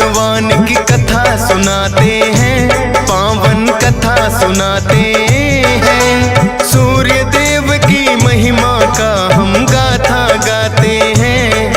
भगवान की कथा सुनाते हैं, पावन कथा सुनाते हैं। सूर्य देव की महिमा का हम गाथा गाते हैं,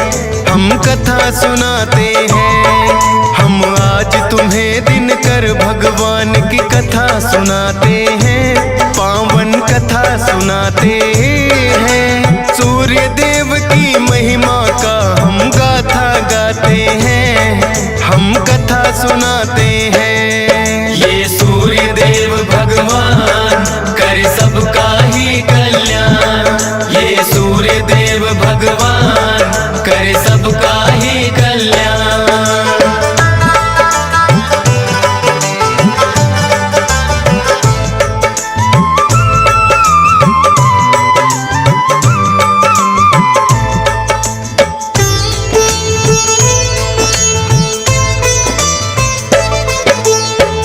हम कथा सुनाते हैं। हम आज तुम्हें दिनकर भगवान की कथा सुनाते हैं, पावन कथा सुनाते हैं। सूर्य देव की महिमा का हम गाथा गाते हैं, हम कथा सुनाते हैं। ये सूर्य देव भगवान करे सबका ही कल्याण, ये सूर्य देव भगवान करे सबका ही कल्याण।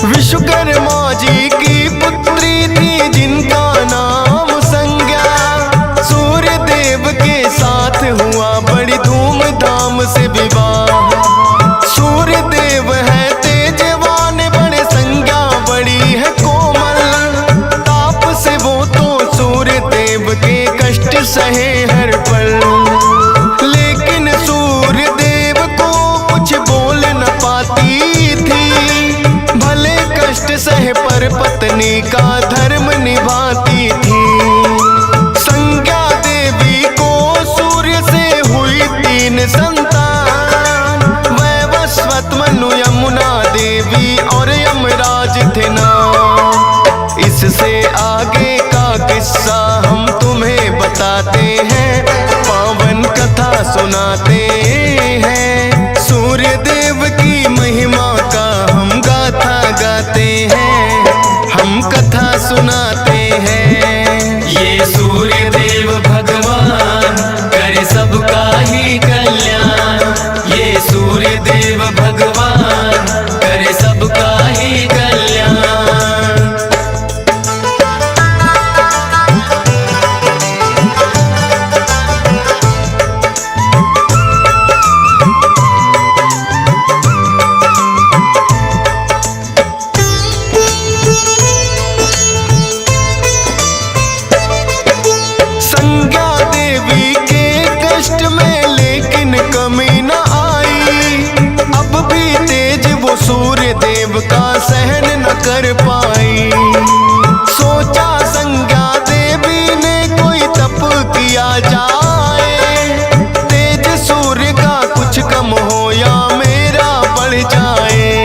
विश्वकर्मा जी की पुत्री थी जिनका नाम संज्ञा, सूर्य देव के साथ हुआ बड़ी धूमधाम से विवाह। सूर्य देव है तेजवान बड़े, संज्ञा बड़ी है कोमल। ताप से वो तो सूर्य देव के कष्ट सहे हर पल, लेकिन सूर्य देव को कुछ बोल न पाती थी। भले कष्ट सहे पर पत्नी का धर्म निभाती थी। संज्ञा देवी को सूर्य से हुई 3 संतान, वैवस्वत, मनु, यमुना देवी और यमराज थे नाम। इससे आगे का किस्सा हम तुम्हें बताते हैं, पावन कथा सुनाते हैं। सूर्य देव की महिमा का हम गाथा गाते हैं, हम कथा सुनाते हैं। ये सूर्य देव भगवान करे सबका ही कल्याण, ये सूर्य देव भगवान करे सबका ही कल्याण। संज्ञा देवी के कष्ट में लेकिन कमी न आई। अब भी तेज वो सूर्य देव का सहन न कर पाई। सोचा संज्ञा देवी ने कोई तप किया जाए, तेज सूर्य का कुछ कम हो या मेरा बढ़ जाए।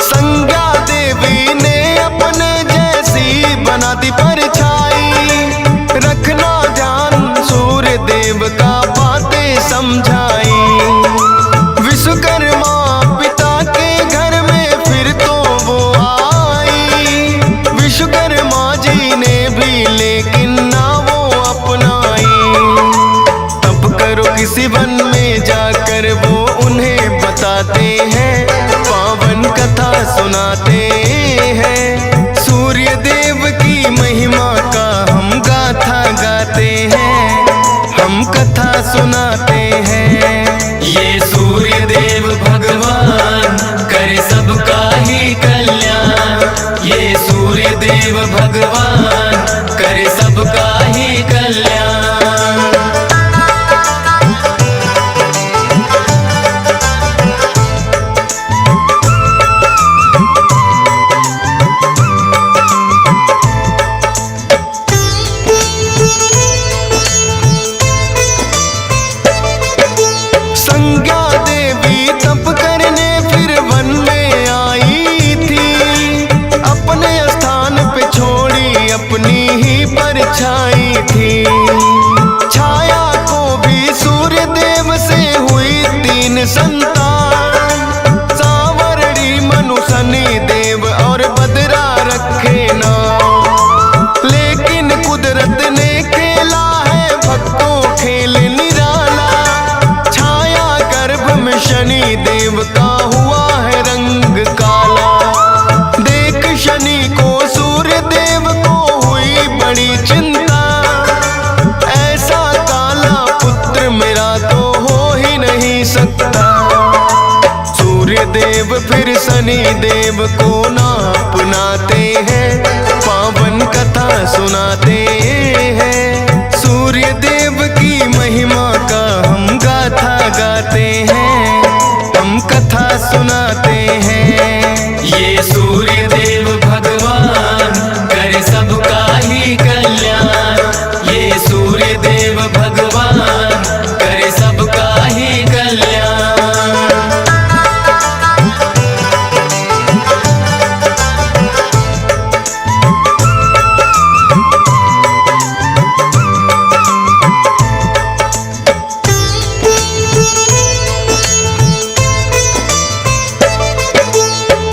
संज्ञा देवी ने अपने जैसी बना दी परछाई, रखना ध्यान सूर्य देव का बातें समझाई। विश्वकर्मा पिता के घर में फिर तो वो आई, विश्वकर्मा जी ने भी लेकिन ना वो अपनाई। तब करो किसी वन में जाकर वो उन्हें बताते हैं, पावन कथा सुनाते हैं। सूर्य देव की महिमा का हम गाथा गाते हैं, हम कथा सुनाते हैं। ये सूर्य देव भगवान करे सबका ही कल्याण, ये सूर्य देव भगवान करे सबका ही कल्याण। संज्ञा देवी तप करने फिर वन में आई थी, अपने स्थान पे छोड़ी अपनी देव फिर शनि देव को ना अपनाते हैं, पावन कथा सुनाते हैं। सूर्य देव की महिमा का हम गाथा गाते हैं, हम कथा सुनाते हैं। ये सूर्य देव भगवान करे सबका ही कल्याण, ये सूर्य देव भगवान करे सबका ही कल्याण।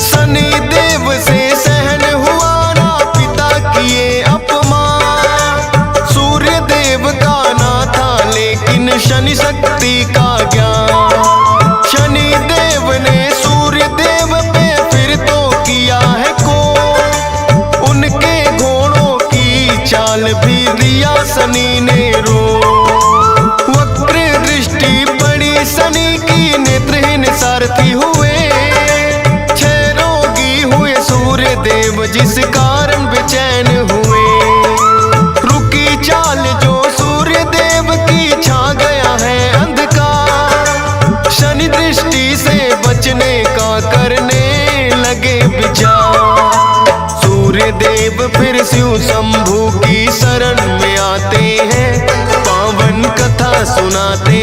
शनि देव से सहन हुआ ना पिता किए अपमान, सूर्य देव का ना था लेकिन शनि शक्ति का ज्ञान। शनि देव ने सूर्य देव पे फिर तो किया है को, उनके घोड़ों की चाल भी दिया शनि ने रो। वक्र दृष्टि पड़ी शनि की, नेत्रहीन सारथी हुए। सूर्य देव जिस कारण बेचैन हुए, रुकी चाल जो सूर्य देव की छा गया है अंधकार। शनि दृष्टि से बचने का करने लगे विचार। सूर्य देव फिर शिव शंभु की शरण में आते हैं, पावन कथा सुनाते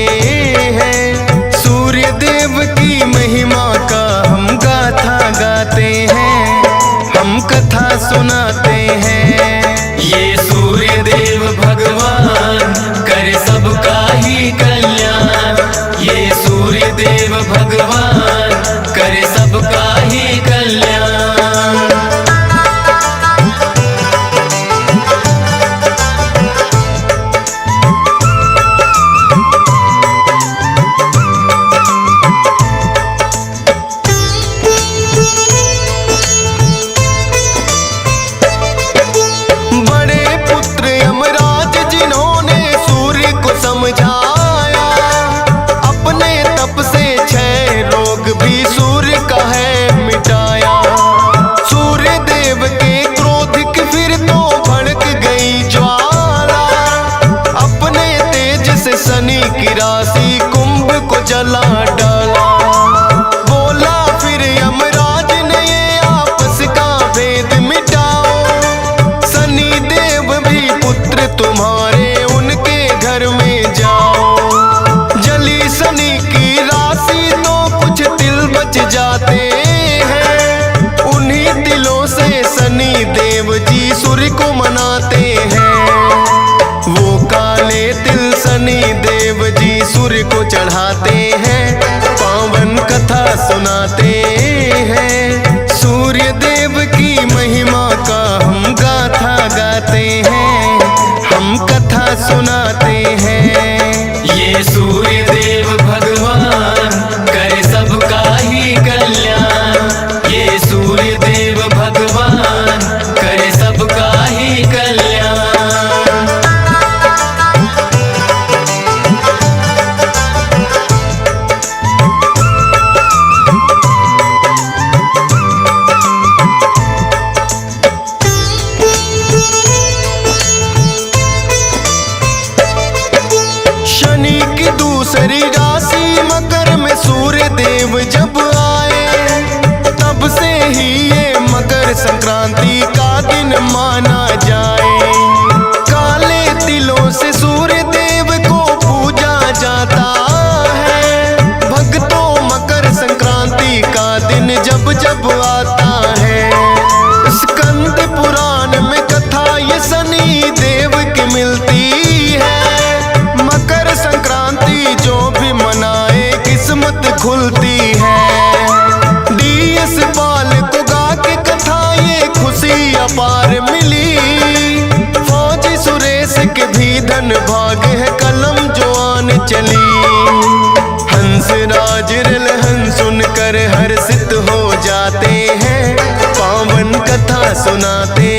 हैं। सूर्य देव की महिमा का हम गाथा गाते हैं, हम कथा सुनाते हैं। ये सूर्य देव भगवान करे सबका ही कल्याण, ये सूर्य देव भगवान करे सबका ही कल्याण। समझाया अपने तप से 6 रोग भी सूर्य का है मिटाया। सूर्य देव के क्रोध की फिर तो भड़क गई ज्वाला, अपने तेज से शनि की राशि कुंभ को जला डाला। बोला फिर यमराज ने ये आपस का भेद मिटाओ, शनि देव भी पुत्र तुम्हारे उनके घर में जाओ। जली शनि की राशि तो कुछ तिल बच जाते हैं, उन्हीं तिलों से शनि देव जी सूर्य को मनाते हैं। वो काले तिल शनि देव जी सूर्य को चढ़ाते हैं, पावन कथा सुनाते हैं। सूर्य देव की महिमा का हम गाथा गाते हैं, हम कथा सुनाते हैं। ये सूर्य देव भगवान करे सबका ही कल्याण, ये सूर्य देव भगवान करे सबका ही कल्याण। शनि की दूसरी राशि मकर में सूर्य देव जब आए, तब से ही ये मकर संक्रांति का दिन माना जाए। काले तिलों से सूर्य देव को पूजा जाता है, भक्तों मकर संक्रांति का दिन जब जब आता है। स्कंद पुराण में कथा ये शनि देव की मिलती है, मकर संक्रांति जो भी मनाए किस्मत खुलती है। डीएस पाल को गा के कथा ये खुशी अपार मिली, फौजी सुरेश के भी धन भाग है कलम जो आन चली। हंस राज रलहन सुनकर हर्षित हो जाते हैं, पावन कथा सुनाते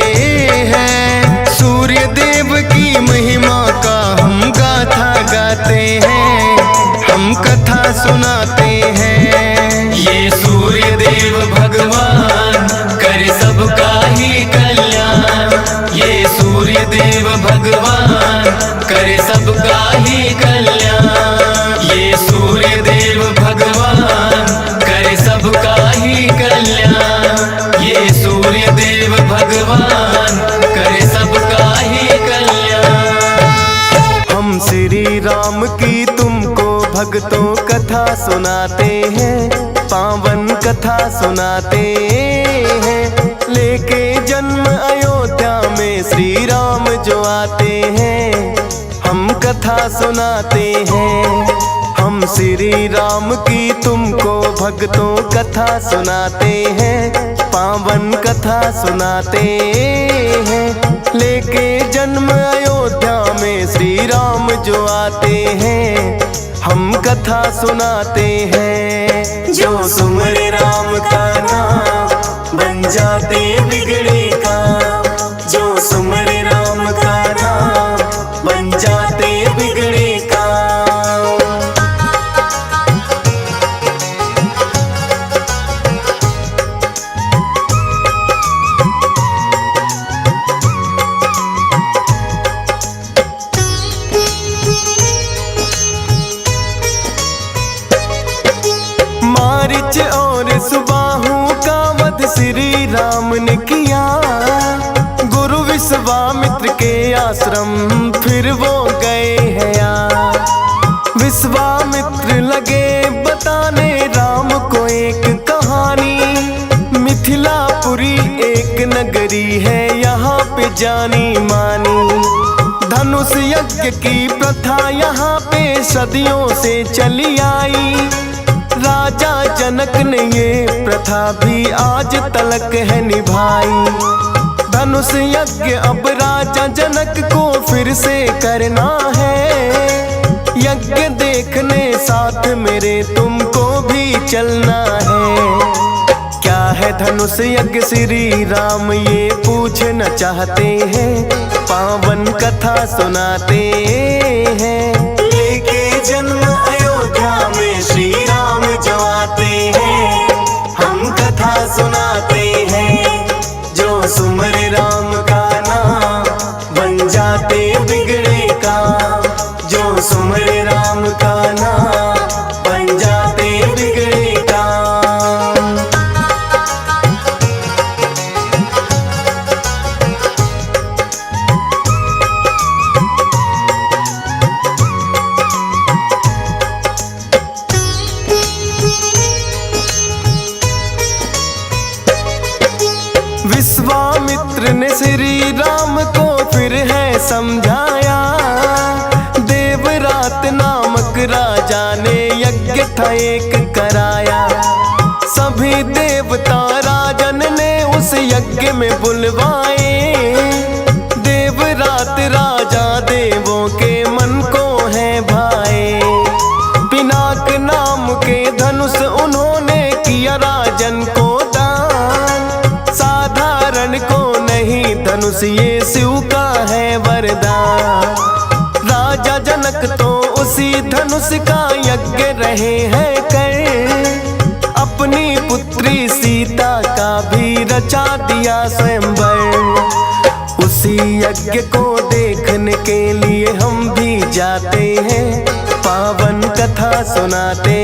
हैं। सूर्य देव की महिमा का हम गाथा गाते हैं, हम कथा सुनाते हैं। ये सूर्य देव भगवान करे सबका ही कल्याण। ये सूर्य देव भगवान करे सबका ही कल्याण। ये सूर्य देव भगवान करे सबका ही कल्याण। हम श्री राम की तुमको भक्तों कथा सुनाते हैं, पावन कथा सुनाते हैं। लेके जन्म अयोध्या में श्री राम जो आते हैं, हम कथा सुनाते हैं। हम श्री राम की तुमको भक्तों कथा सुनाते हैं, पावन कथा सुनाते हैं। लेके जन्म अयोध्या में श्री राम जो आते हैं, हम कथा सुनाते हैं। जो सुमरे राम का नाम बन जाते बिगड़े काम। जो सुमरे राम का नाम बन जाते बिगड़े काम। मारिच और सुबाहु का वध श्री राम ने किया। गुरु विश्वामित्र के आश्रम फिर वो गए हैं यार। विश्वामित्र लगे बताने राम को एक कहानी। मिथिलापुरी एक नगरी है यहाँ पे जानी मानी। धनुष यज्ञ की प्रथा यहाँ पे सदियों से चली आई। राजा जनक ने ये प्रथा भी आज तलक है निभाई। धनुष यज्ञ अब राजा जनक को फिर से करना है। यज्ञ देखने साथ मेरे तुमको भी चलना है। क्या है धनुष यज्ञ श्री राम ये पूछना चाहते हैं, पावन कथा सुनाते हैं। लेके जन्म अयोध्या में श्री राम जो आते हैं, हम कथा सुनाते हैं। जो सुमरे राम का नाम बन जाते बिगड़े काम। जो सुमरे राम का नाम बन जाते बिगड़े काम। विश्वामित्र ने श्री राम को फिर है समझाया। देवरात नामक राजा ने यज्ञ था एक कराया। सभी देवता राजन ने उस यज्ञ में बुलवाए। देवरात राजा देवों के मन को है भाए। पिनाक नाम के धनुष उन्होंने किया राजन को दान। साधारण को नहीं धनुष ये शिव का है वरदान। राजा जनक तो उसी धनुष का यज्ञ रहे हैं कर। अपनी पुत्री सीता का भी रचा दिया स्वयंवर। उसी यज्ञ को देखने के लिए हम भी जाते हैं, पावन कथा सुनाते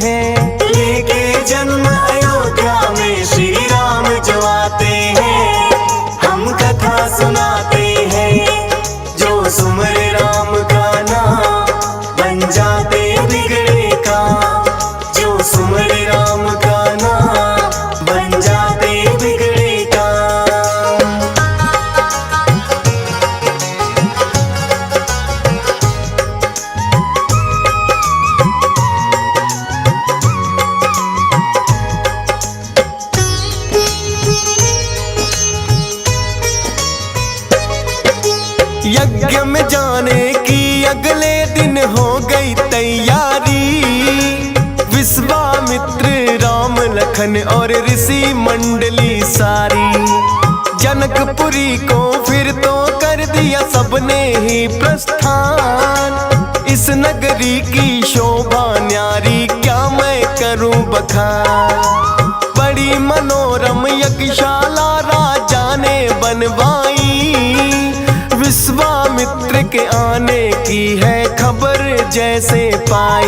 हैं। लेके जन्म अयोध्या में श्री राम जो आते हैं, हम कथा सुनाते हैं। जो सुमरे राम का नाम बन जाते बिगड़े काम। जो सुमरे राम का नाम बन जाते बिगड़े काम। यज्ञ में जाने की अगले दिन हो गई तैयारी। विश्वामित्र राम लखन और ऋषि मंडली सारी। जनकपुरी को फिर तो कर दिया सबने ही प्रस्थान। इस नगरी की शोभा न्यारी क्या मैं करूं बखान। बड़ी मनोरम यज्ञशाला राजा ने बनवाई। विश्व के आने की है खबर जैसे पाई,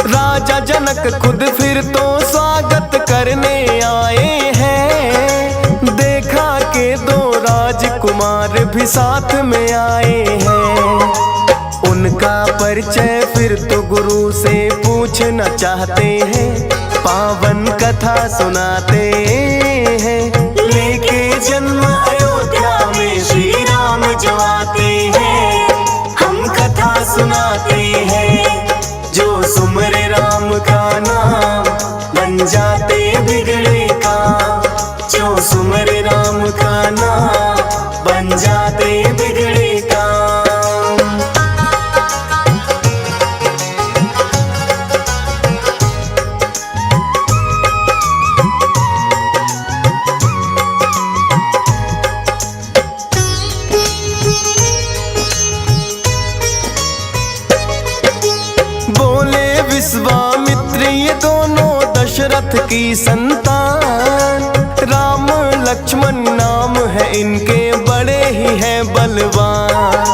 राजा जनक खुद फिर तो स्वागत करने आए हैं। देखा के दो राजकुमार भी साथ में आए हैं। उनका परिचय फिर तो गुरु से पूछना चाहते हैं, पावन कथा सुनाते हैं। लेके जन्म अयोध्या में श्री राम जो आते हैं, हम कथा सुनाते हैं। जो सुमरे राम का नाम बन जाते बिगड़े काम, जो सुमरे राम का नाम बन जाते बिगड़े काम। विश्वामित्र ये दोनों दशरथ की संतान, राम लक्ष्मण नाम है इनके, बड़े ही हैं बलवान।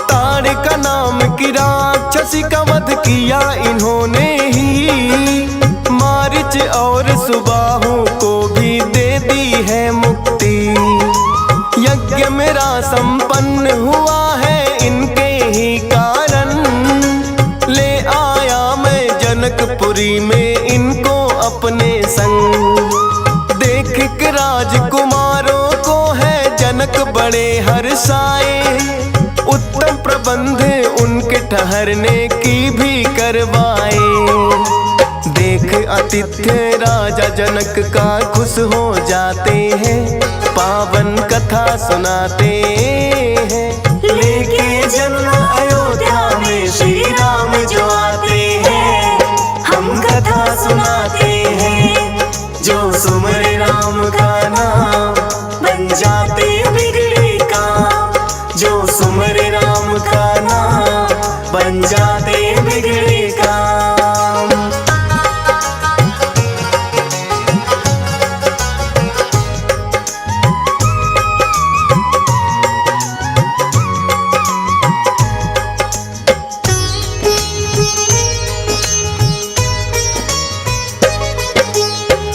ताड़का नाम की राक्षसी का वध किया इन्होंने ही, मारीच और सुबाहु को भी दे दी है मुक्ति। यज्ञ मेरा संपन्न हुआ है इनके ही कारण, ले आया मैं जनकपुरी में इनको अपने संग। देख के राजकुमारों को है जनक बड़े हर्षाए, उत्तम प्रबंध उनके ठहरने की भी करवाए। देख आतिथ्य राजा जनक का खुश हो जाते हैं, पावन कथा सुनाते हैं। लेके जन्म अयोध्या में श्री राम जो आते हैं, हम कथा सुनाते हैं। जो सुमरे राम का नाम बन जाते बिगड़े काम, जो सुमरे राम का नाम बन जाते बिगड़े काम।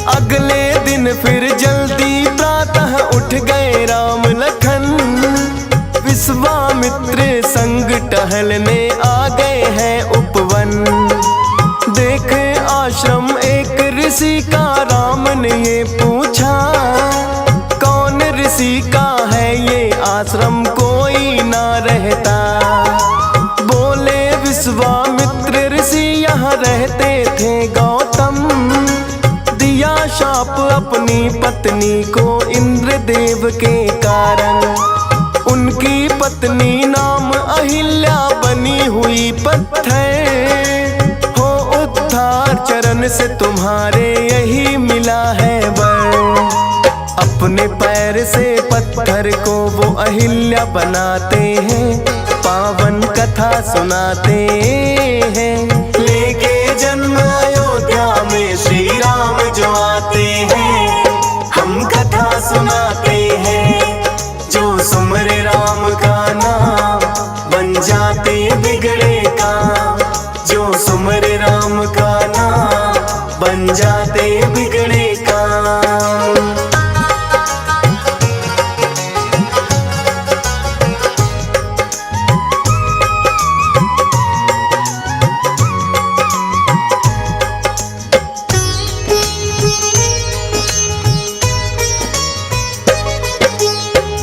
अगले दिन फिर जल्दी प्रातः उठ गए राम लखन, विश्वामित्र संग टहलने आ गए हैं उपवन। देख आश्रम एक ऋषि का, राम ने ये पूछा, कौन ऋषि का है ये आश्रम, कोई ना रहता। बोले विश्वामित्र ऋषि यहाँ रहते थे गौतम, दिया शाप अपनी पत्नी को इंद्रदेव के कारण। उनकी पत्नी नाम अहिल्या बनी हुई पत्थर, हो उद्धार चरण से तुम्हारे यही मिला है वर। अपने पैर से पत्थर को वो अहिल्या बनाते हैं, पावन कथा सुनाते हैं। लेके जन्म अयोध्या में श्री राम जो आते हैं, हम कथा सुनाते हैं। जो सुमरे राम का नाम बन जाते बिगड़े काम, जो सुमरे राम का नाम बन जाते बिगड़े काम।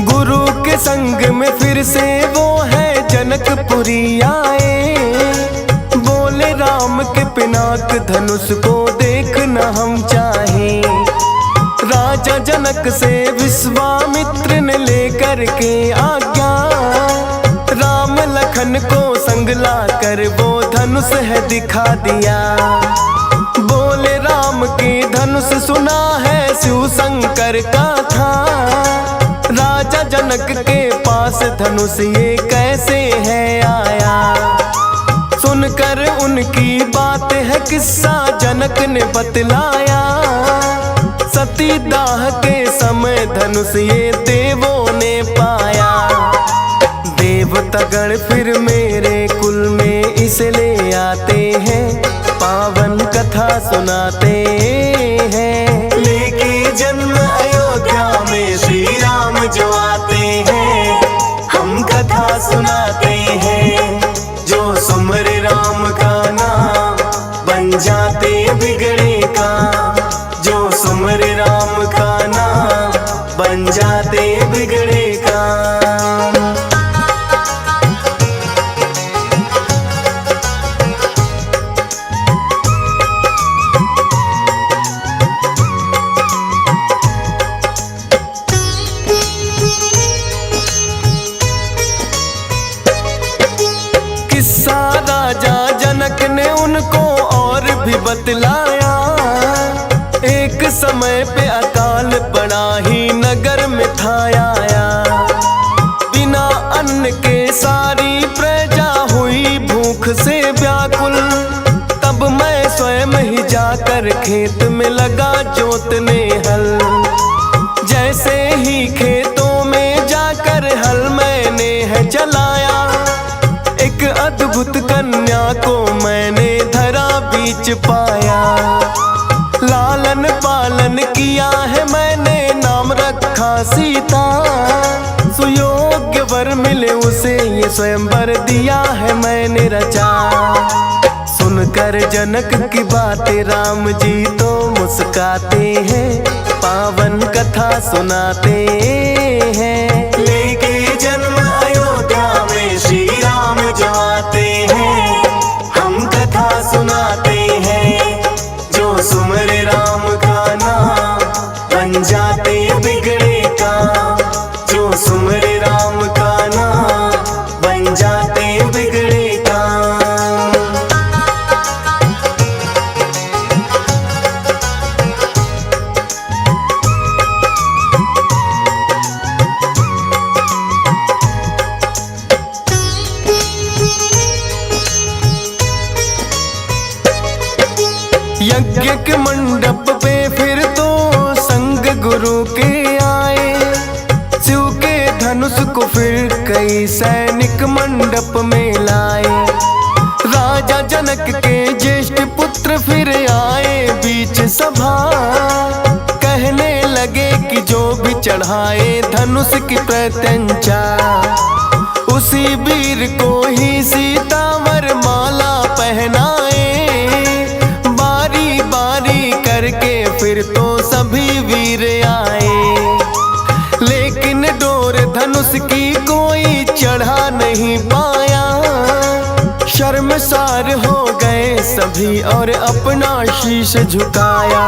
गुरु के संग में फिर से वो है जनकपुरी आए। बोले राम के पिनाक धनुष को देखना हम चाहे। राजा जनक से विश्वामित्र ने लेकर के आज्ञा, राम लखन को संग ला कर वो धनुष है दिखा दिया। बोले राम के धनुष सुना है शिव शंकर का था, राजा जनक के पास धनुष ये कैसे है आया। सुनकर उनकी बात है किस्सा जनक ने बतलाया, सती दाह के समय धनुष ये देवों ने पाया। देव देवतागण फिर मेरे कुल में इसे ले आते हैं, पावन कथा सुनाते हैं। लेके जन्म अयोध्या में श्री राम जो आते हैं, हम कथा सुनाते हैं। जो सुमरे राम का नाम बन जाते बिगड़े काम, जो सुमरे राम का नाम बन जाते बिगड़े काम। किस्सा राजा जनक ने उनको और भी बतलाया। एक समय पे अकाल पड़ा ही नगर में था आया, बिना अन्न के सारी प्रजा हुई भूख से व्याकुल। तब मैं स्वयं ही जाकर खेत में लगा जोतने हल। जैसे ही खेतों में जाकर हल मैंने है चलाया, एक अद्भुत कन्या को मैंने धरा बीच पाया। लालन पालन किया है मैंने, नाम रखा सीता। सुयोग्य वर मिले उसे ये स्वयंवर दिया है मैंने रचा। सुनकर जनक की बातें राम जी तो मुस्काते हैं, पावन कथा सुनाते हैं। लेके जन्म अयोध्या में श्री राम जो आते हैं, हम कथा सुनाते हैं। जो सुमरे राम का नाम बन जाते बिगड़े काम, जो सुमरे राम का नाम बन जाते बिगड़े काम। यज्ञ के मंडप पे फिर तो संग गुरु के आए। शिव के धनुष को फिर कई सैनिक मंडप में लाए। राजा जनक के ज्येष्ठ पुत्र फिर आए बीच सभा। कहने लगे कि जो भी चढ़ाए धनुष की प्रत्यंचा, उसी वीर को ही सीता वर माला पहनाए। करके फिर तो सभी वीर आए, लेकिन डोर धनुष की कोई चढ़ा नहीं पाया। शर्मसार हो गए सभी और अपना शीश झुकाया।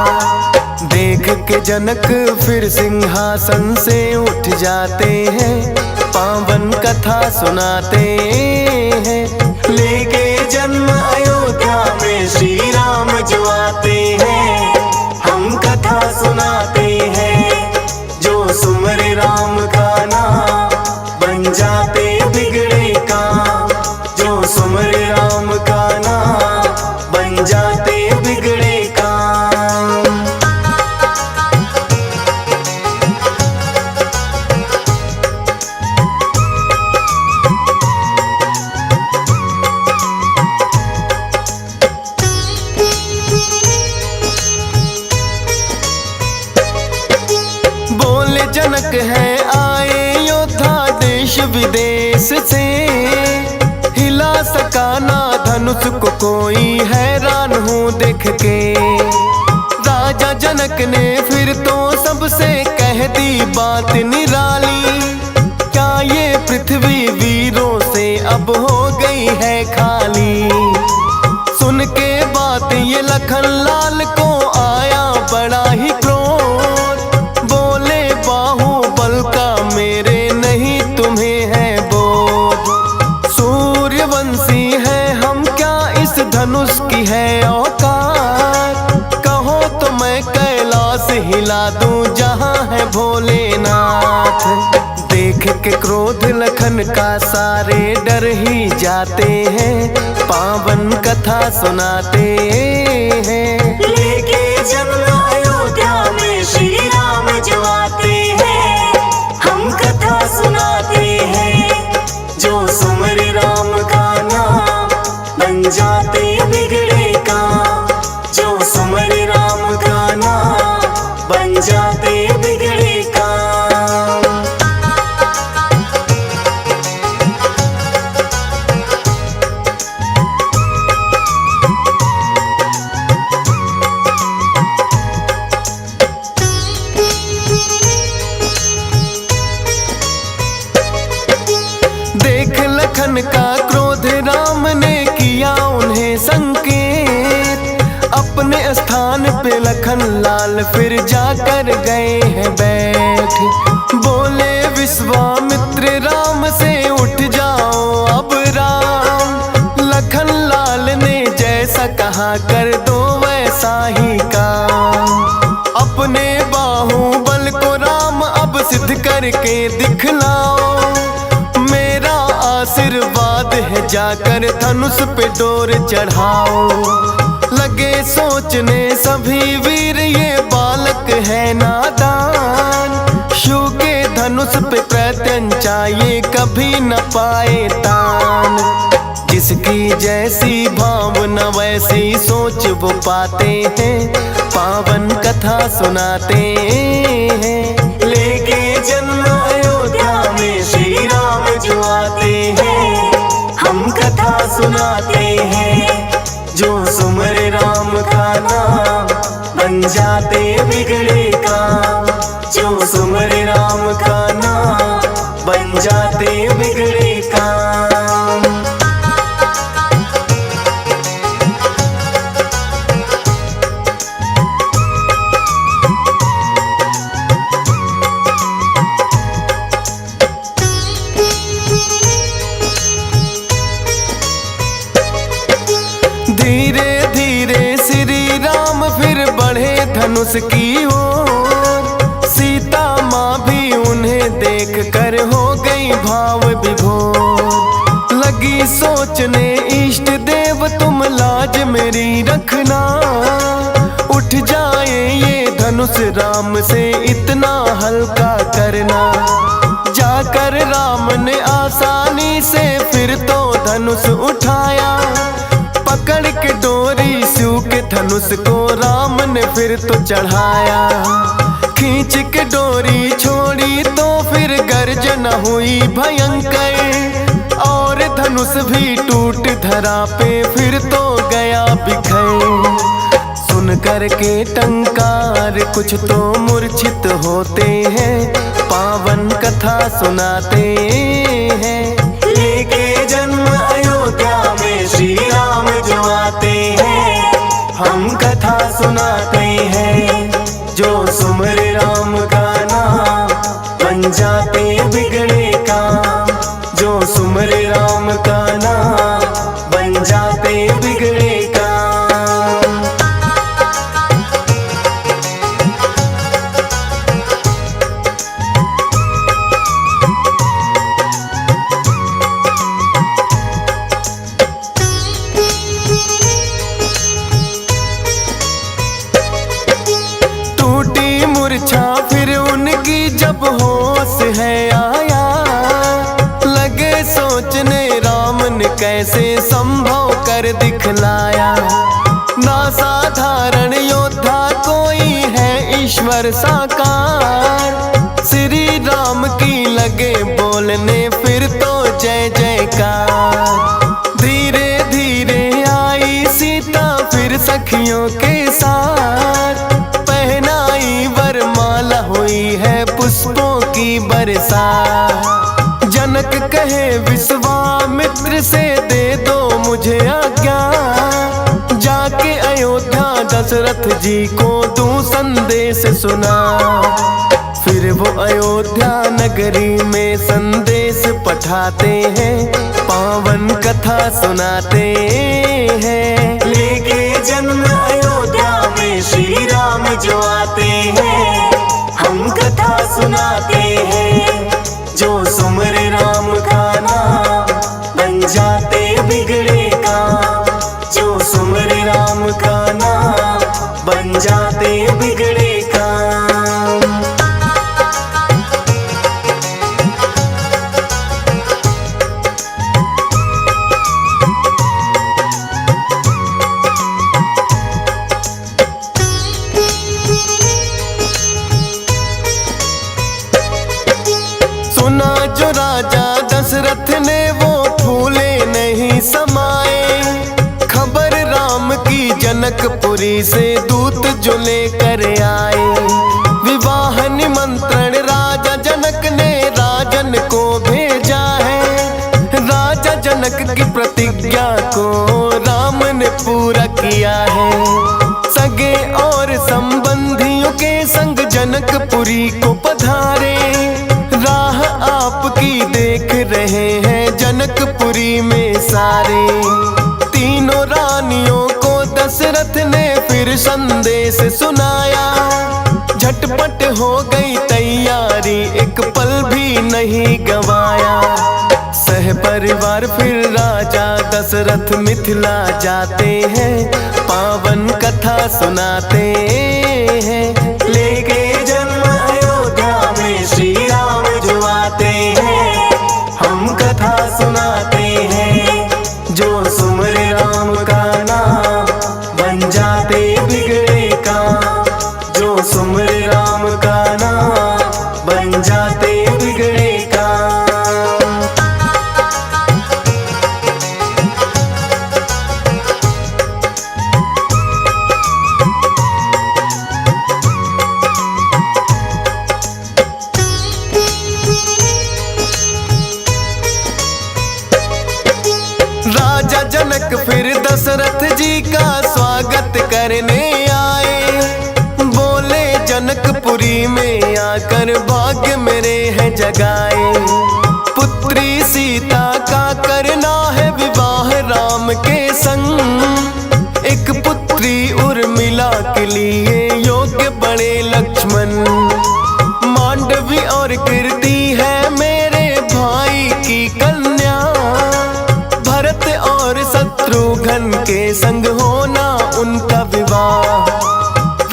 देख के जनक फिर सिंहासन से उठ जाते हैं, पावन कथा सुनाते हैं। लेके जन्म अयोध्या में श्री राम जो आते हैं, हम कथा सुनाते हैं। जो सुमरे राम का नाम बन जाते बिगड़े काम, जो सुमरे राम का नाम बन जाते बिगड़े काम। जनक है आए योद्धा देश विदेश से, हिला सका ना धनुष को कोई, हैरान हूँ देख के। राजा जनक ने फिर तो सबसे कह दी बात निराली। क्या ये पृथ्वी वीरों से अब हो गई है खाली। सुन के बात ये लखन लाल को आया बड़ा ही क्रोध। बोले बाहुबल का मेरे नहीं तुम्हें है बोध। सूर्यवंशी है हम, क्या इस धनुष की है औकात। कहो तो मैं कैलाश हिला दूं जहां है भोलेनाथ। देख के क्रोध लखन का सारे डर ही जाते हैं, पावन कथा सुनाते हैं। लेके जन्म अयोध्या में श्री राम जो आते हैं, हम कथा सुनाते हैं। जो लखन का क्रोध राम ने किया उन्हें संकेत, अपने स्थान पे लखन लाल फिर जाकर गए हैं बैठ। बोले विश्वामित्र राम से उठ जाओ अब राम, लखन लाल ने जैसा कहा कर दो वैसा ही काम। अपने बाहुबल को राम अब सिद्ध करके दिखलाओ, मेरा आशीर्वाद है जाकर धनुष पे डोर चढ़ाओ। लगे सोचने सभी वीर ये बालक है नादान, शिव के धनुष पे प्रत्यंचा ये कभी न पाए तान। जिसकी जैसी भावना वैसी सोच वो पाते हैं, पावन कथा सुनाते हैं। लेके जन्म अयोध्या में श्री राम जो आते हैं, हम कथा सुनाते हैं। जो सुमर राम का नाम बन जाते बिगड़े काम, जो सुमर राम का नाम बन जाते बिगड़े काम। धीरे धीरे श्री राम फिर बढ़े धनुष की ओर, सीता माँ भी उन्हें देख कर हो गई भाव विभोर। लगी सोचने इष्ट देव तुम लाज मेरी रखना, उठ जाए ये धनुष राम से इतना हल्का करना। जाकर राम ने आसानी से फिर तो धनुष उठाया, पकड़ के डोरी शिव के धनुष को राम ने फिर तो चढ़ाया। खींच के डोरी छोड़ी तो फिर गर्जना हुई भयंकर, और धनुष भी टूट धरा पे फिर तो गया बिखर। सुन कर के टंकार कुछ तो मूर्छित होते हैं, पावन कथा सुनाते हैं। लेके जन्म अयोध्या में श्री राम जो आते हैं, हम कथा सुनाते हैं। जो सुमर राम का नाम बन जाते बिगड़े काम, जो सुमर राम का नाम बन जाते बिगड़े काम। टूटी मूर्छा फिर उनकी जब होश है आया, लगे सोचने राम ने कैसे संभव कर दिखलाया। ना साधारण योद्धा कोई है ईश्वर साकार, श्री राम की लगे बोलने फिर तो जय जयकार। धीरे धीरे आई सीता फिर सखियों के साथ, पहनाई वरमाला हुई है पुष्पों की बरसात। जनक कहे विश्वामित्र से दे दो मुझे आज्ञा, जाके अयोध्या दशरथ जी को दूं संदेश सुना। फिर वो अयोध्या नगरी में संदेश पठाते हैं, पावन कथा सुनाते हैं। लेके जन्म अयोध्या में श्री राम जो आते हैं, हम कथा सुनाते हैं। जो सुमर राम का नाम बन जाते बिगड़े काम, जो सुमर राम का नाम बन जाते बिगड़े काम। सुना जो राजा दशरथ ने वो फूले नहीं समाए, खबर राम की जनकपुरी से दूत जो लेकर आए। विवाह निमंत्रण राजा जनक ने राजन को भेजा है, राजा जनक की प्रतिज्ञा को राम ने पूरा किया है। सगे और संबंधियों के संग जनकपुरी को पधारे, राह आपकी देख रहे हैं जनकपुरी में सारे। तीनों रानियों को दशरथ ने फिर संदेश सुनाया, झटपट हो गई तैयारी, एक पल भी नहीं गवाया। सह परिवार फिर राजा दशरथ मिथिला जाते हैं, पावन कथा सुनाते हैं। लेके जन्म अयोध्या में श्री राम जो आते हैं, हम कथा सुनाते हैं। जो सुमरे राम का नाम बन जाते बिगड़े काम, जो सुमरे राम का नाम बन जाते बिगड़े काम। राजा जनक फिर दशरथ जी का स्वागत करने आए, बोले जनकपुरी में आकर भाग्य मेरे है जगाए। पुत्री सीता का करना है विवाह राम के संग, एक पुत्री उर्मिला के लिए योग्य बड़े लक्ष्मण। मांडवी और कीर्ति है मेरे भाई की कन्या, भरत और शत्रुघ्न के संग होना उनका विवाह।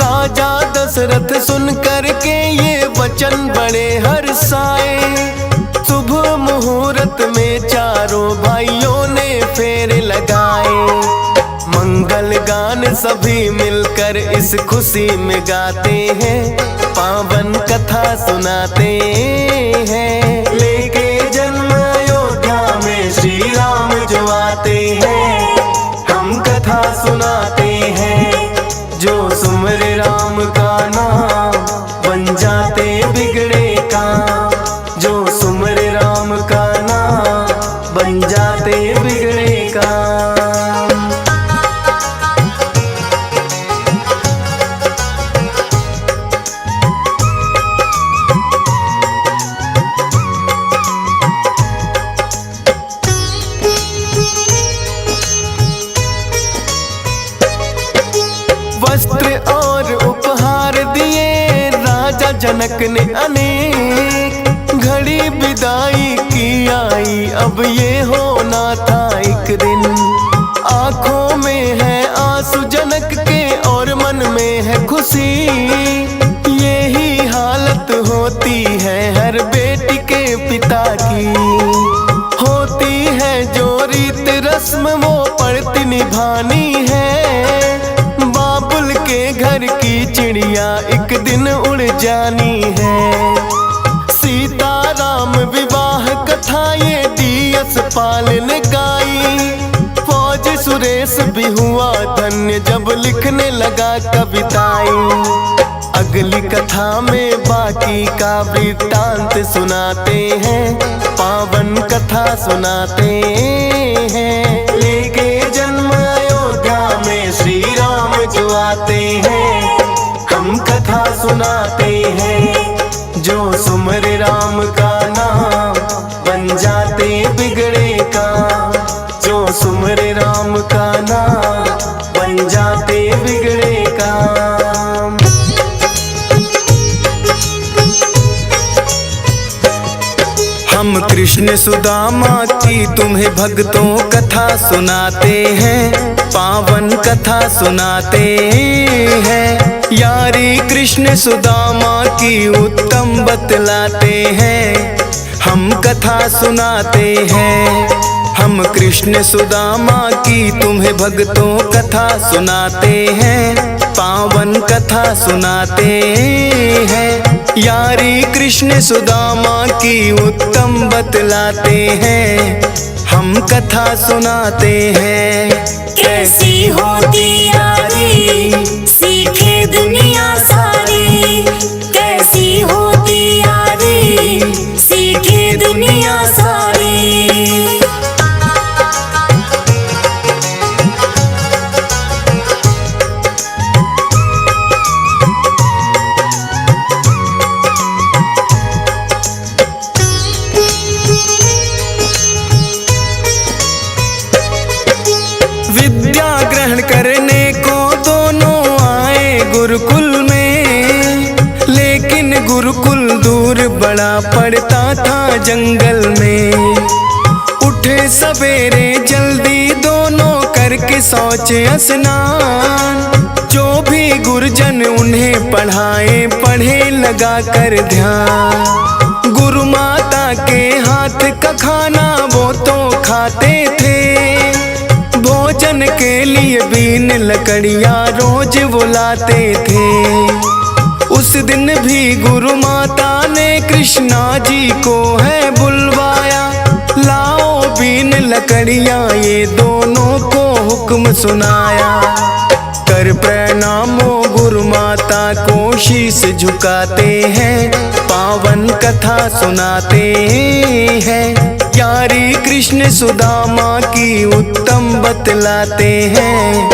राजा दशरथ सुन करके ये वचन बड़े हर्षाए, शुभ मुहूर्त में चारों भाइयों ने फेरे लगाए। मंगल गान सभी मिलकर इस खुशी में गाते हैं, पावन कथा सुनाते हैं। लेके जन्म अयोध्या में श्री राम जो आते हैं, हम कथा सुनाते हैं। जो सुमरे राम का नाम बन जाते बिगड़े काम, जो सुमरे राम का नाम बन जाते बिगड़े काम। वस्त्र और उपहार दिए राजा जनक ने अनेक, घड़ी विदाई की आई अब ये होना था एक दिन। आंखों में है आंसू जनक के और मन में है खुशी, यही हालत होती है हर बेटी के पिता की। होती है जो रीत रस्म वो पड़ती निभानी है, बाबुल के घर की चिड़िया एक दिन उड़ जानी है। सीता राम विवाह कथा ये डीएस पाल ने गाई, फौज सुरेश भी हुआ धन्य जब लिखने लगा कविताएं। अगली कथा में बाकी का वृत्तांत सुनाते हैं, पावन कथा सुनाते हैं। लेके जन्म अयोध्या में श्री राम जो आते हैं, हम कथा सुनाते हैं। जो सुमरे राम का नाम बन जाते बिगड़े काम, जो सुमरे राम का नाम बन जाते बिगड़े काम। हम कृष्ण सुदामा की तुम्हें भक्तों कथा सुनाते हैं, पावन कथा सुनाते हैं। यारी कृष्ण सुदामा की उत्तम बतलाते हैं, हम कथा सुनाते हैं। हम कृष्ण सुदामा की तुम्हें भक्तों कथा सुनाते हैं, पावन कथा सुनाते हैं। यारी कृष्ण सुदामा की उत्तम बतलाते हैं, हम कथा सुनाते हैं। कैसी होती यारी सीखे दुनिया सारी, कैसी होती यारी सीखे दुनिया सारी। पड़ता था जंगल में। उठे सवेरे जल्दी दोनों करके शौच स्नान, जो भी गुरुजन उन्हें पढ़ाए पढ़े लगा कर ध्यान। गुरु माता के हाथ का खाना वो तो खाते थे, भोजन के लिए बीन लकड़ियाँ रोज वो लाते थे। उस दिन भी गुरु माता ने कृष्णा जी को है बुलवाया, लाओ बीन लकड़ियाँ ये दोनों को हुक्म सुनाया। कर प्रणामो गुरु माता को शीश झुकाते हैं, पावन कथा सुनाते हैं। यारी कृष्ण सुदामा की उत्तम बतलाते हैं,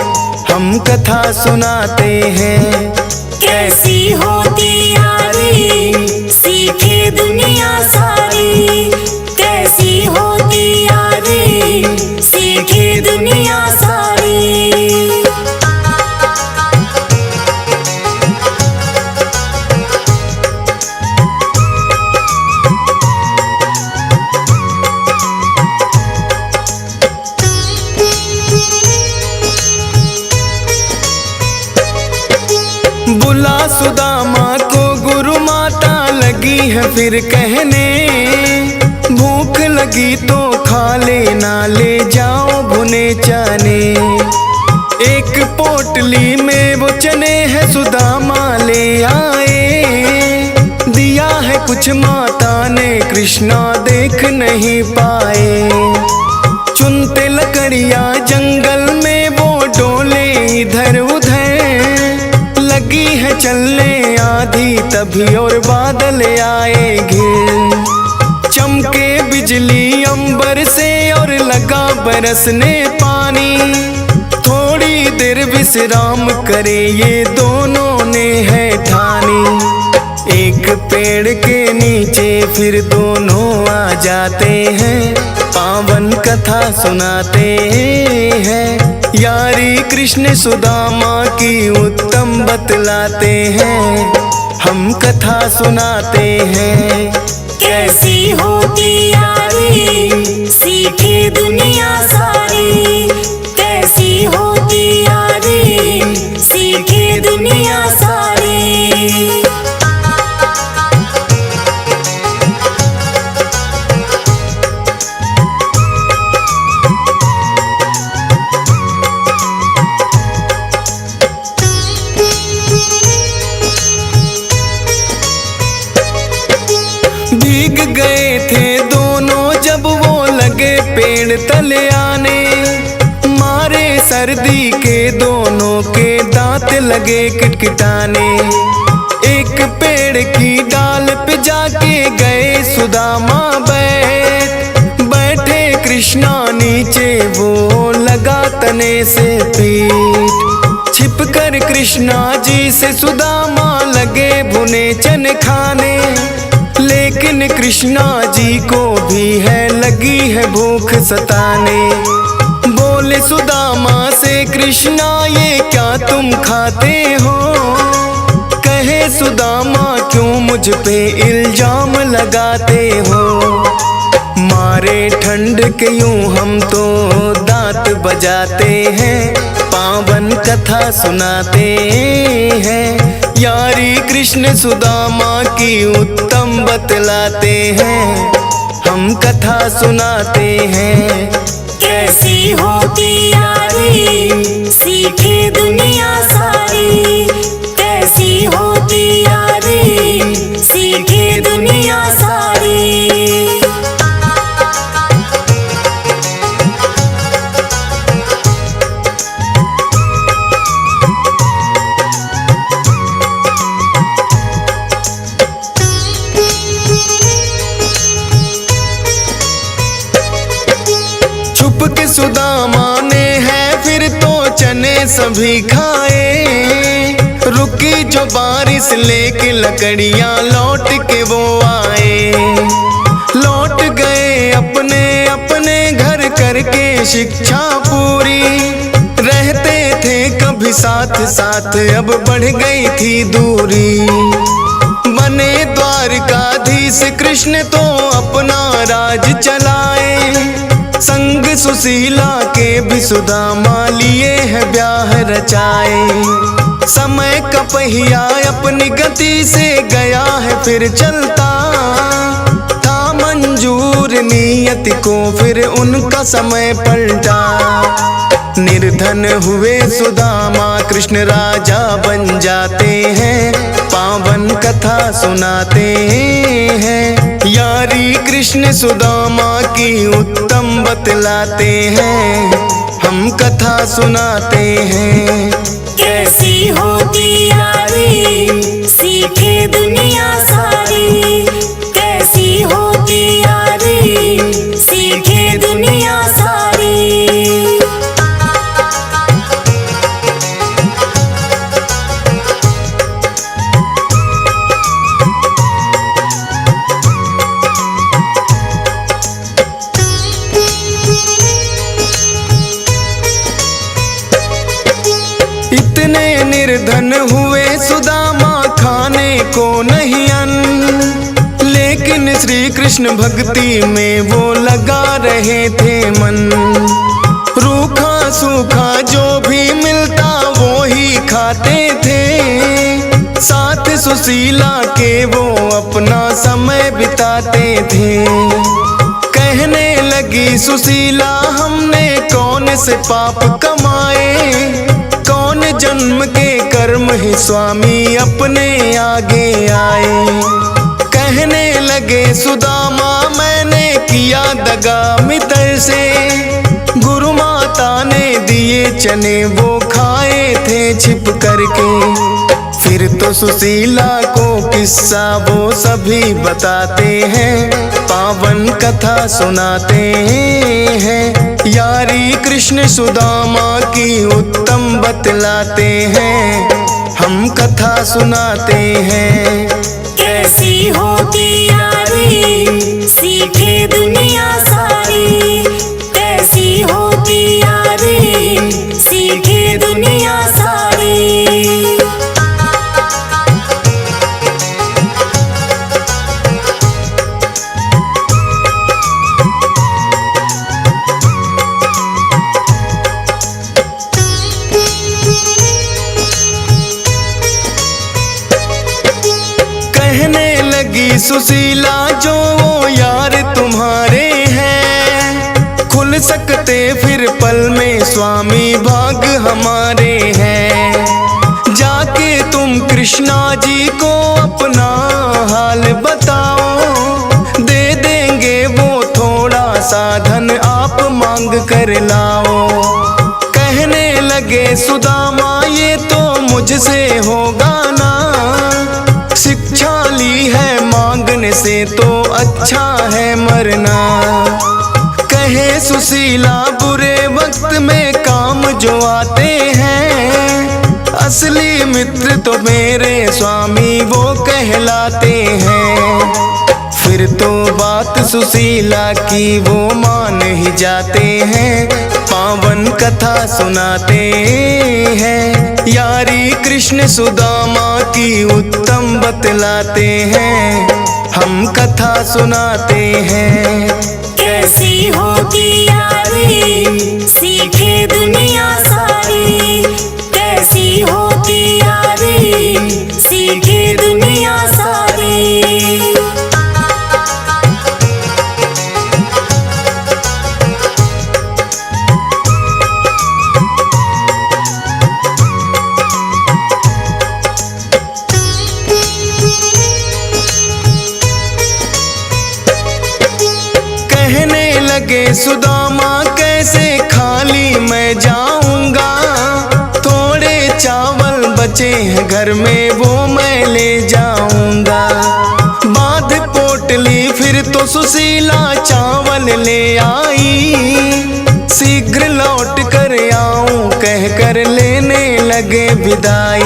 हम कथा सुनाते हैं। कैसी होती यारी सीखे दुनिया सारी, कैसी होती यारी सीखे दुनिया सारी। बुला सुदामा को गुरु माता लगी है फिर कहने, भूख लगी तो खा लेना ले जाओ भुने चने। एक पोटली में वो चने है सुदामा ले आए, दिया है कुछ माता ने कृष्णा देख नहीं पाए। चुनते लकड़ियाँ जंगल में वो डोले इधर उधर, लगी है चलने आधी तभी और बादल आए घिर। चमके बिजली अंबर से और लगा बरसने पानी, थोड़ी देर विश्राम करे ये दोनों ने है ठानी। एक पेड़ के नीचे फिर दोनों आ जाते हैं, पावन कथा सुनाते हैं। यारी कृष्ण सुदामा की उत्तम बतलाते हैं, हम कथा सुनाते हैं। कैसी होती यारी सीखे दुनिया सारी, कैसी होती यारी सीखे दुनिया सारी। भीग गए थे दोनों जब वो लगे पेड़ तले आने, मारे सर्दी के दोनों के दांत लगे किटकिटाने। एक पेड़ की डाल पे जाके गए सुदामा बैठे कृष्णा नीचे वो लगा तने से पीठ। छिप कर कृष्णा जी से सुदामा लगे भुने चने खाने, लेकिन कृष्णा जी को भी है लगी है भूख सताने। बोले सुदामा से कृष्णा ये क्या तुम खाते हो, कहे सुदामा क्यों मुझ पे इल्जाम लगाते हो। मारे ठंड के यूं हम तो दांत बजाते हैं, पावन कथा सुनाते हैं। यारी कृष्ण सुदामा की उत्तम बतलाते हैं, हम कथा सुनाते हैं। कैसी होती यारी सीखे दुनिया सारी, कैसी होती यारी सीखे दुनिया सारी। सुदामा ने है फिर तो चने सभी खाए, रुकी जो बारिश लेके लकड़ियाँ लौट के वो आए। लौट गए अपने अपने घर करके शिक्षा पूरी, रहते थे कभी साथ साथ अब बढ़ गई थी दूरी। बने द्वारकाधीश कृष्ण तो अपना राज चलाए। संग सुशीला के भी सुदामा लिए है ब्याह रचाए। समय का पहिया अपनी गति से गया है फिर चलता, था मंजूर नियति को फिर उनका समय पलटा। निर्धन हुए सुदामा कृष्ण राजा बन जाते हैं, पावन कथा सुनाते हैं। यारी कृष्ण सुदामा की उत्तम बतलाते हैं, हम कथा सुनाते हैं। कैसी होती यारी सीखे दुनिया सारी, कैसी होती यारी सीखे दुनिया सारी। इतने निर्धन हुए सुदामा खाने को नहीं अन्न, लेकिन श्री कृष्ण भक्ति में वो लगा रहे थे मन। रूखा सूखा जो भी मिलता वो ही खाते थे, साथ सुशीला के वो अपना समय बिताते थे। कहने लगी सुशीला हमने कौन से पाप कमाए, कौन जन्म के कर्म ही स्वामी अपने आगे आए। कहने लगे सुदामा मैंने किया दगा मित्र से, गुरु माता ने दिए चने वो खाए थे छिप करके। फिर तो सुशीला को किस्सा वो सभी बताते हैं, पावन कथा सुनाते हैं। यारी कृष्ण सुदामा की उत्तम बतलाते हैं, हम कथा सुनाते हैं। कैसी होती यारी सीखे दुनिया सारी, कैसी होती यारी सीखे दुनिया सारी। कहने लगी सुशीला जो वो यार तुम्हारे हैं, खुल सकते फिर पल में स्वामी भाग हमारे हैं। जाके तुम कृष्णा जी को अपना हाल बताओ, दे देंगे वो थोड़ा सा धन आप मांग कर लाओ। कहने लगे सुदामा ये तो मुझसे होगा ना, शिक्षा ली है मांगने से तो अच्छा है मरना। कहे सुशीला बुरे वक्त में काम जो आते हैं, असली मित्र तो मेरे स्वामी वो कहलाते हैं। फिर तो बात सुशीला की वो मान ही जाते हैं, पावन कथा सुनाते हैं। यारी कृष्ण सुदामा की उत्तम बतलाते हैं, हम कथा सुनाते हैं। कैसी होती यारी सीखे दुनिया सारी, कैसी होती यारी सीखे दुनिया सारी। कहने लगे सुदामा कैसे खाली मैं जाऊंगा, थोड़े चावल बचे हैं घर में वो मैं ले जाऊंगा। बांध पोटली फिर तो सुशीला चावल ले आई, शीघ्र लौट कर आऊं कह कर लेने लगे विदाई।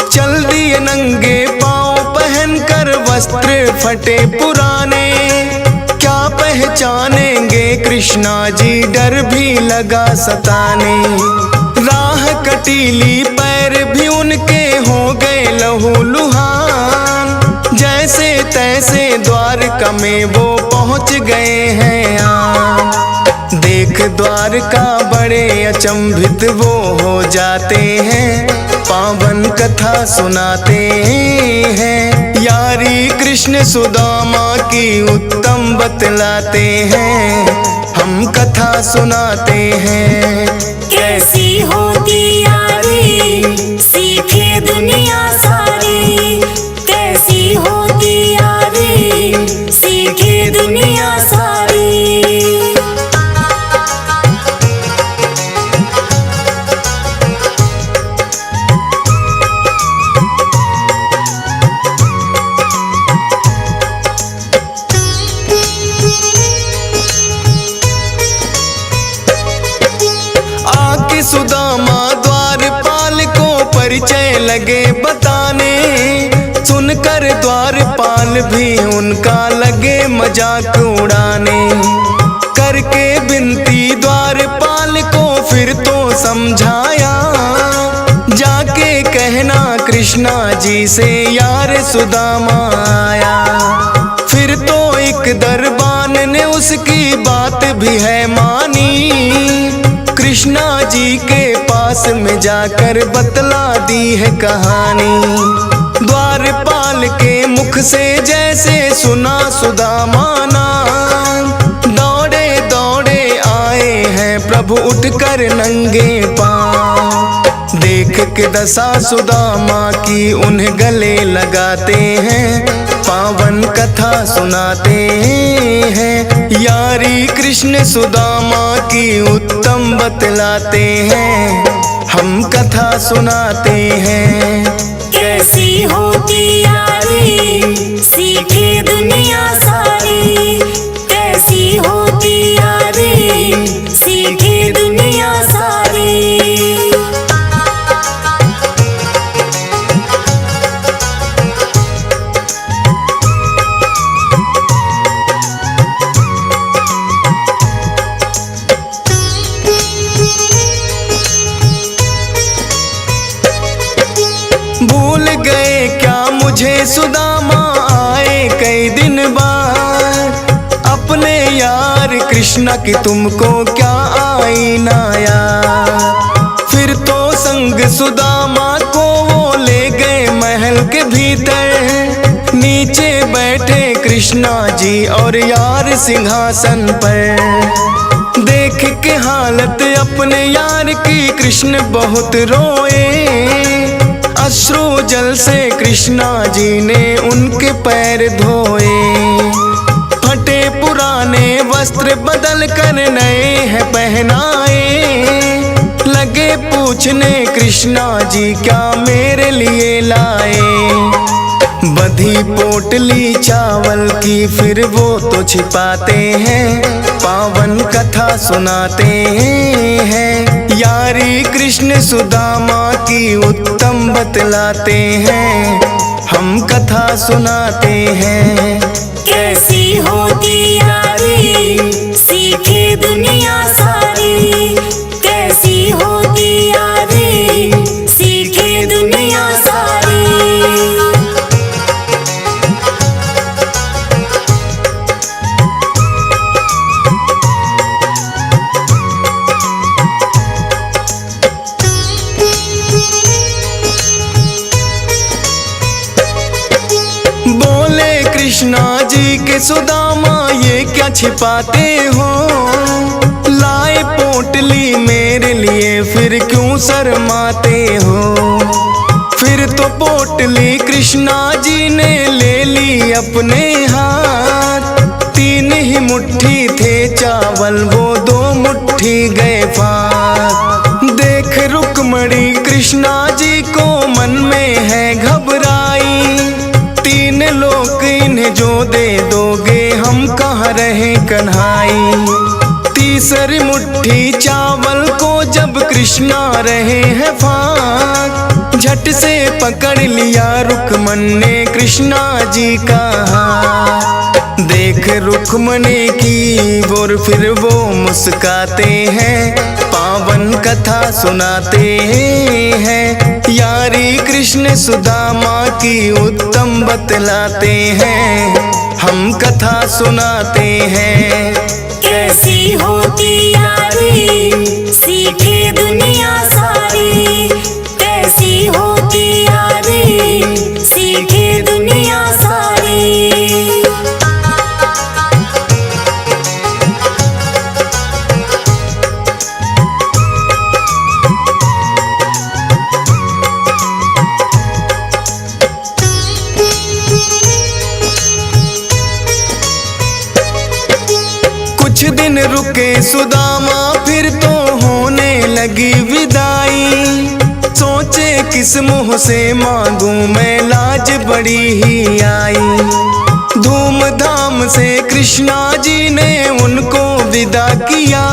चल दिए नंगे पांव पहन कर वस्त्र फटे पुराने, क्या पहचानेंगे कृष्णा जी डर भी लगा सताने। राह कटीली पैर भी उनके हो गए लहू लुहान, जैसे तैसे द्वारका में वो पहुँच गए हैं यहाँ। देख द्वारका बड़े अचंभित वो हो जाते हैं, पावन कथा सुनाते हैं। यारी कृष्ण सुदामा की उत्तम बतलाते हैं, हम कथा सुनाते हैं। कैसी होती यारी सीखे दुनिया सारी, कैसी होती यारी सीखे दुनिया सारी। सुदामा द्वारपाल को परिचय लगे बताने, सुनकर द्वारपाल भी उनका लगे मजाक उड़ाने। करके विनती द्वारपाल को फिर तो समझाया, जाके कहना कृष्णा जी से यार सुदामा आया। फिर तो एक दरबान ने उसकी बात भी है मानी, कृष्णा जी के पास में जाकर बतला दी है कहानी। द्वारपाल के मुख से जैसे सुना सुदामा नाम, दौड़े दौड़े आए हैं प्रभु उठकर नंगे पांव। देख के दशा सुदामा की उन्हें गले लगाते हैं, पावन कथा सुनाते हैं। यारी कृष्ण सुदामा की उत्तम बतलाते हैं, हम कथा सुनाते हैं। कैसी होती यारी सीखे दुनिया सारी, कैसी होती यारी सीखे दुनिया सारी। भूल गए क्या मुझे सुदामा आए कई दिन बाद, अपने यार कृष्णा की तुमको क्या आई ना याद। फिर तो संग सुदामा को वो ले गए महल के भीतर, नीचे बैठे कृष्णा जी और यार सिंहासन पर। देख के हालत अपने यार की कृष्ण बहुत रोए, अश्रु जल से कृष्णा जी ने उनके पैर धोए। फटे पुराने वस्त्र बदल कर नए हैं पहनाए, लगे पूछने कृष्णा जी क्या मेरे लिए लाए। बधी पोटली चावल की फिर वो तो छिपाते हैं, पावन कथा सुनाते हैं। यारी कृष्ण सुदामा की उत्तम बतलाते हैं, हम कथा सुनाते हैं। कैसी होती यारी सीखे दुनिया सारी, कैसी होती यारी सीखे दुनिया सारी। कृष्णा जी के सुदामा ये क्या छिपाते हो, लाए पोटली मेरे लिए फिर क्यों शर्माते हो। फिर तो पोटली कृष्णा जी ने ले ली अपने हाथ, 3 ही मुट्ठी थे चावल वो 2 मुट्ठी गए फात। देख रुक्मणी कृष्णा जी को मन में है घबराई, 3 लोग इन्हें जो दे दोगे हम कहाँ रहे कन्हाई। तीसरी मुट्ठी चावल को जब कृष्णा रहे हैं फाक, झट से पकड़ लिया रुक्मन ने कृष्णा जी का हाथ। देख रुक्मणी की ओर फिर वो मुस्काते हैं, पावन कथा सुनाते हैं। यारी कृष्ण सुदामा की उत्तम बतलाते हैं, हम कथा सुनाते हैं। कैसी होती यारी सीखे दुनिया सारी, कैसी होती यारी सीखे दुनिया सारी। कुछ दिन रुके सुदामा फिर तो होने लगी विदाई। सोचे किस मुँह से मांगू मैं, लाज बड़ी ही आई। धूमधाम से कृष्णा जी ने उनको विदा किया।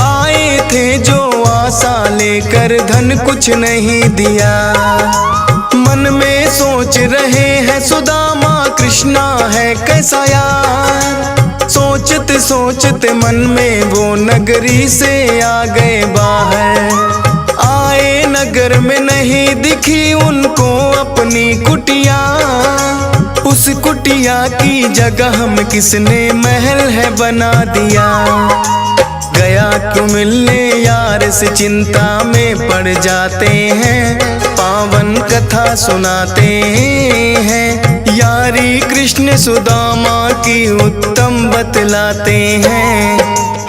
आए थे जो आशा लेकर धन कुछ नहीं दिया। मन में सोच रहे हैं सुदामा कृष्णा है कैसा यार। सोचते सोचते मन में वो नगरी से आ गए बाहर। आए नगर में नहीं दिखी उनको अपनी कुटिया। उस कुटिया की जगह में किसने महल है बना दिया। गया क्यों मिलने यार से चिंता में पड़ जाते हैं, पावन कथा सुनाते हैं। यारी कृष्ण सुदामा की उत्तम बतलाते हैं,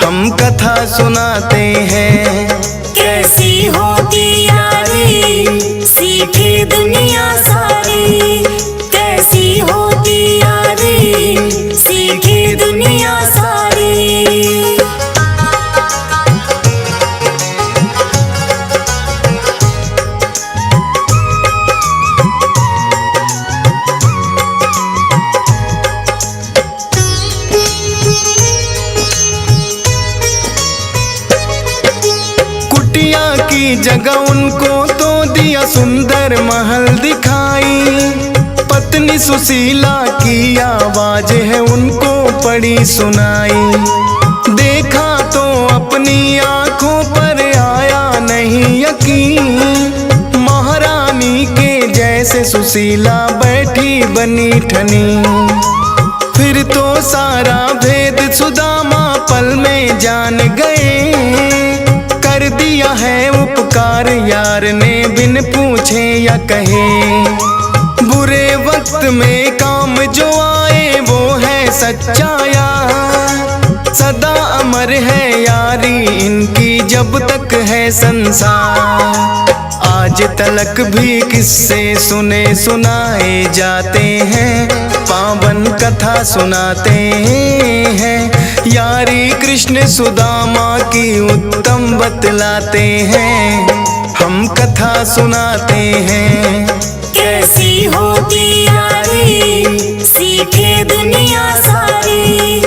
हम कथा सुनाते हैं। कैसी होती यारी सीखे दुनिया सारी, कैसी होती यारी सीखे दुनिया सारी। की जगह उनको तो दिया सुंदर महल दिखाई। पत्नी सुशीला की आवाज है उनको पड़ी सुनाई। देखा तो अपनी आंखों पर आया नहीं यकीन। महारानी के जैसे सुशीला बैठी बनी ठनी। फिर तो सारा भेद सुदामा पल में जान गए। कर दिया है उपकार यार ने बिन पूछे या कहे। बुरे वक्त में काम जो आए वो है सच्चा यार। सदा अमर है यारी इनकी जब तक है संसार। आज तलक भी किस्से सुने सुनाए जाते हैं, पावन कथा सुनाते हैं। यारी कृष्ण सुदामा की उत्तम बतलाते हैं, हम कथा सुनाते हैं। कैसी होती यारी सीखे दुनिया सारी,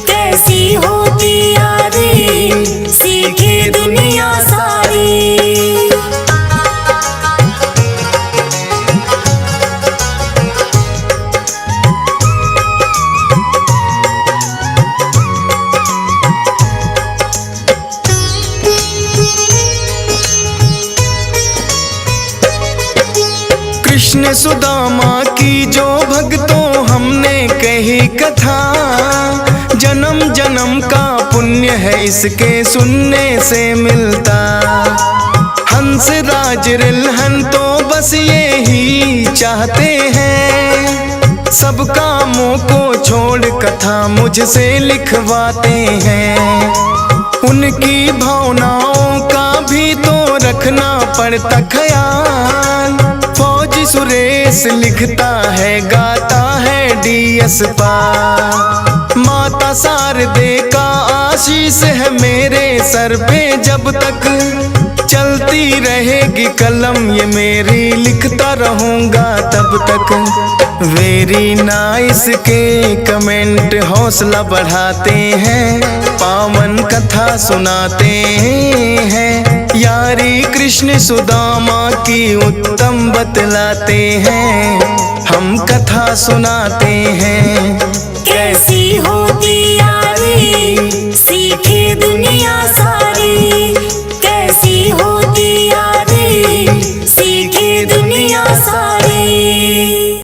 कैसी होती यारी सीखे दुनिया सारी। कृष्ण सुदामा की जो भक्तों हमने कही कथा। जन्म जन्म का पुण्य है इसके सुनने से मिलता। हंस राज रिलहन तो बस ये ही चाहते हैं। सब कामों को छोड़ कथा मुझसे लिखवाते हैं। उनकी भावनाओं का भी तो रखना पड़ता ख्याल। फौजी सुरेश लिखता है गाता है डीएस पा। माता शारदे का आशीष है मेरे सर पे जब तक चलती रहेगी कलम ये मेरी, लिखता रहूँगा तब तक। वेरी नाइस के कमेंट हौसला बढ़ाते हैं, पावन कथा सुनाते हैं। यारी कृष्ण सुदामा की उत्तम बतलाते हैं, हम कथा सुनाते हैं। कैसी होती यारी सीखे दुनिया